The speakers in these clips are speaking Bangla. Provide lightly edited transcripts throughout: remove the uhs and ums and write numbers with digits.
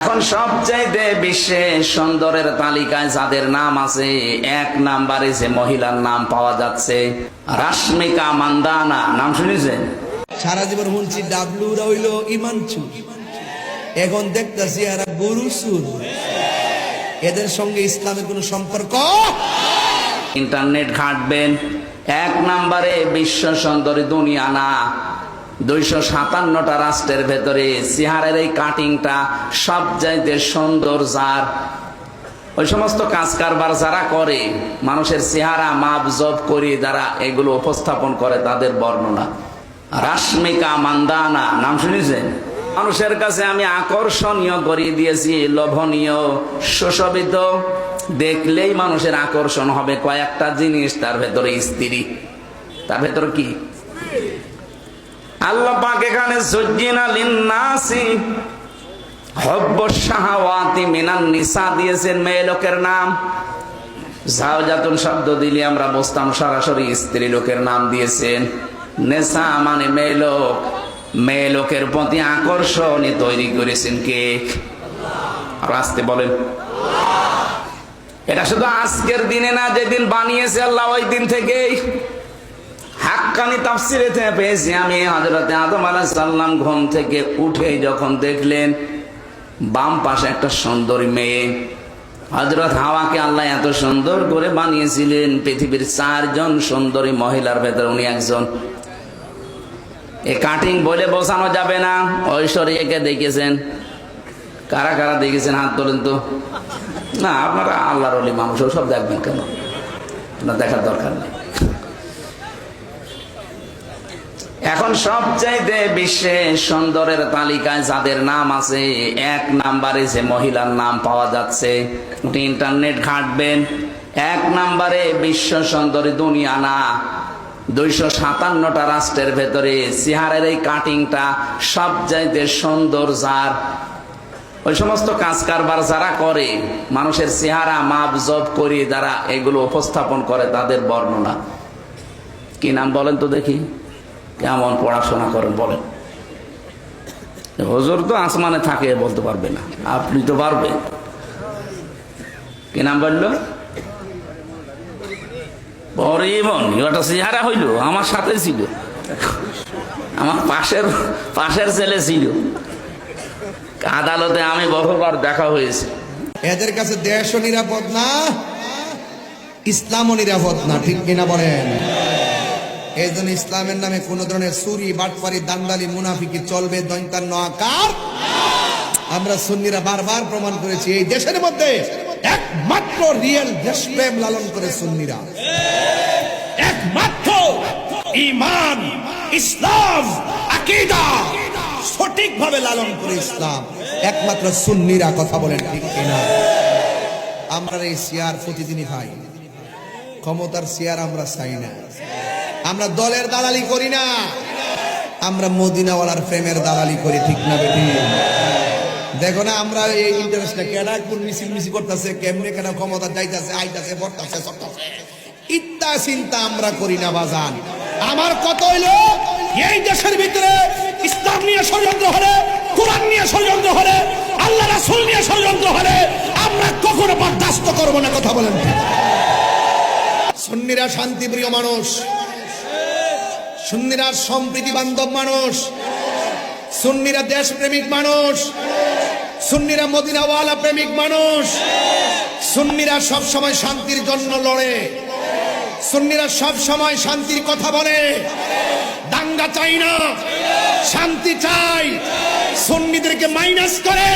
এখন সবচাইতে বিশ্বে সুন্দরের তালিকায় যাদের নাম আছে, এক নাম্বারে যে মহিলার নাম পাওয়া যাচ্ছে রাশমিকা মান্দানা। নাম শুনেছেন? সারা জীবন শুনছি ডাবলুরা হইল ইমানচু, এখন দেখতেছি এরা গরুসুর। এদের সঙ্গে ইসলামের কোন সম্পর্ক? ইন্টারনেট ঘাঁটবেন, এক নাম্বারে বিশ্ব সুন্দরী দুনিয়া না, 257টা রাষ্ট্রের ভেতরে চেহারার এই কাটিংটা সবচাইতে সুন্দর। যার ওই সমস্ত কাজ কারবার যারা করে, মানুষের চেহারা মাপ জব করে যারা এগুলো উপস্থাপন করে, তাদের বর্ণনা রাশমিকা মান্দানা। নাম শুনেছেন? মানুষের কাছে আমি আকর্ষণীয় করিয়ে দিয়েছি, লোভনীয়, সুশোভিত, দেখলেই মানুষের আকর্ষণ হবে কয়েকটা জিনিস। তার ভেতরে স্ত্রী, তার ভেতরে কি? আল্লাহ পাক এখানে যুজ্জিনা লিন্নাসি হুব্বুশ শাহাওয়াতি মিনান নিসা দিয়েছেন মেয়ে লোকের নাম। যাওজাতুন শব্দ দিলে আমরা বুঝতাম সরাসরি স্ত্রী লোকের নাম দিয়েছেন। নেসা মানে মেয়ে লোক, মেয়ে লোকের প্রতি আকর্ষণ তৈরি করেছেন কে? আর আসতে বলেন। এটা শুধু আজকের দিনে না, যেদিন বানিয়েছে আল্লাহ ওই দিন থেকেই। হাক্কানি তাফসিরে পেয়েছি আমি, হযরত আদম আলাইহিস সালাম ঘুম থেকে উঠে যখন দেখলেন বাম পাশে একটা সুন্দরী মেয়ে, হযরত হাওয়াকে আল্লাহ এত সুন্দর করে বানিয়েছিলেন, পৃথিবীর 4 জন সুন্দরী মহিলার ভেতরে উনি একজন। এ কাটিং বলে বোঝানো যাবে না। ঐশ্বরিয়াকে দেখেছেন? কারা কারা দেখেছেন হাত তোলেন তো। না, আপনারা আল্লাহর ওলি মানুষ, সব দেখবেন কেন? আপনার দেখার দরকার নেই। এখন সবচাইতে বিশ্বে সুন্দরের তালিকায় যাদের নাম আছে, এক নাম্বারে যে মহিলার নাম পাওয়া যাচ্ছে, ইন্টারনেট ঘাঁটবেন, এক নাম্বারে বিশ্ব সুন্দরী দুনিয়া না, 257টা রাষ্ট্রের ভেতরে চেহারার এই কাটিংটা সবচাইতে সুন্দর। যার ওই সমস্ত কাজ কারবার যারা করে, মানুষের চেহারা মাপ জব করে যারা এগুলো উপস্থাপন করে, তাদের বর্ণনা কি? নাম বলেন তো দেখি। কেমন পড়াশোনা করেন বলেন? হুজুর তো আসমানে থাকে, বলতে পারবে না, আপনি তো পারবেন। কি নাম বললো? পরিমন। ওটা চেহারা হইল, আমার সাথে ছিল, আমার পাশের ছেলে ছিল, আদালতে আমি বহুবার দেখা হয়েছে। এদের কাছে দেশও নিরাপদ না, ইসলামও নিরাপদ না, ঠিক কিনা বলেন? এই জন্য ইসলামের নামে কোন ধরনের চুরি, বাটপারি, দান্দালি, মুনাফিকি চলবে দৈন্তান্ন আকার। আমরা সুন্নিরা বারবার প্রমাণ করেছি, এই দেশের মধ্যে একমাত্র রিয়েল দেশপ্রেম লালন করে সুন্নিরা, একমাত্র ঈমান, ইসলাম, আকীদা সঠিকভাবে লালন করে ইসলাম একমাত্র সুন্নিরা। কথা বলেন ঠিক কিনা? আমরা এই শেয়ার প্রতিদিনই পাই, ক্ষমতার শেয়ার আমরা চাই না। আমরা দলের দালালি করি না, আমরা মদিনাওয়ালার প্রেমের দালালি করি, ঠিক না বেটি? দেখো না আমরা এই ইন্টারেস্টটা কেনা কোন মিছিল করতেছে, কেমনে কেন ক্ষমতা যাইতেছে, আইতাছে, বর্তাছে, সরতাছে, ইত্তা চিন্তা আমরা করি না বাজান। আমার কত হইলো এই দেশের ভিতরে ইসলাম নিয়ে ষড়যন্ত্র হলে, কোরআন নিয়ে ষড়যন্ত্র হলে, আল্লাহ রাসূল নিয়ে ষড়যন্ত্র হলে আমরা কখনো বরদাস্ত করব না। কথা বলেন। সুন্নিরা শান্তিপ্রিয় মানুষ, সুন্নিরা সম্প্রীতি বান্ধব মানুষ, সুন্নিরা দেশপ্রেমিক মানুষ, সুন্নিরা মদিনাওয়ালা প্রেমিক মানুষ, সুন্নিরা সব সময় শান্তির জন্য লড়ে, সুন্নিরা সব সময় শান্তির কথা বলে। দাঙ্গা চাই না, শান্তি চাই। সুন্নিদেরকে মাইনাস করে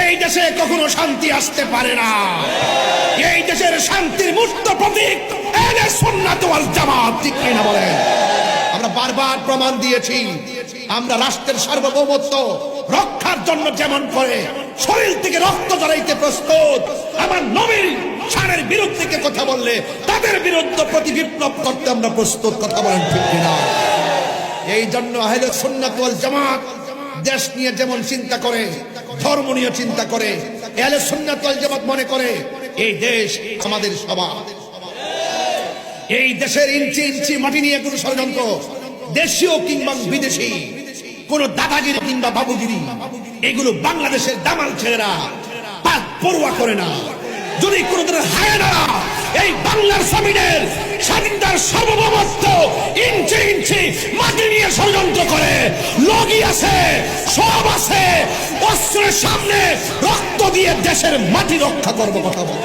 এই দেশে কখনো শান্তি আসতে পারে না। এই দেশের শান্তির মূর্ত প্রতীক আহলে সুন্নাত ওয়াল জামাত, ঠিক কিনা বলেন? আমরা বারবার প্রমাণ দিয়েছি, আমরা রাষ্ট্রের সার্বভৌমত্ব রক্ষার জন্য যেমন করে শরীর থেকে রক্ত ঝরাইতে প্রস্তুত, আমার নবীর শানের বিরুদ্ধে কথা বললে তাদের বিরুদ্ধে প্রতিবিপ্লব করতে আমরা প্রস্তুত। কথা বলেন ঠিক কিনা? এই জন্য আহলে সুন্নাত ওয়াল জামাত দেশ নিয়ে যেমন চিন্তা করে, ধর্ম নিয়ে চিন্তা করে, আহলে সুন্নাত ওয়াল জামাত মনে করে এই দেশ আমাদের সবার। এই দেশের ইঞ্চি ইঞ্চি মাটি নিয়ে কোনো ষড়যন্ত্র, দেশীয় কিংবা বিদেশি, কোন দাদাগিরি কিংবা বাবুগিরি এগুলো বাংলাদেশের দামাল ছেলেরা পাক পরোয়া করে না। যদি কোন ধরনের হায়না এই বাংলার জমিনের স্বাধীনতার সার্বভৌমত্ব ইঞ্চি ইঞ্চি মাটি নিয়ে ষড়যন্ত্র করে, লগি আছে, সব আছে, অস্ত্রের সামনে রক্ত দিয়ে দেশের মাটি রক্ষা করবো কথা বলে।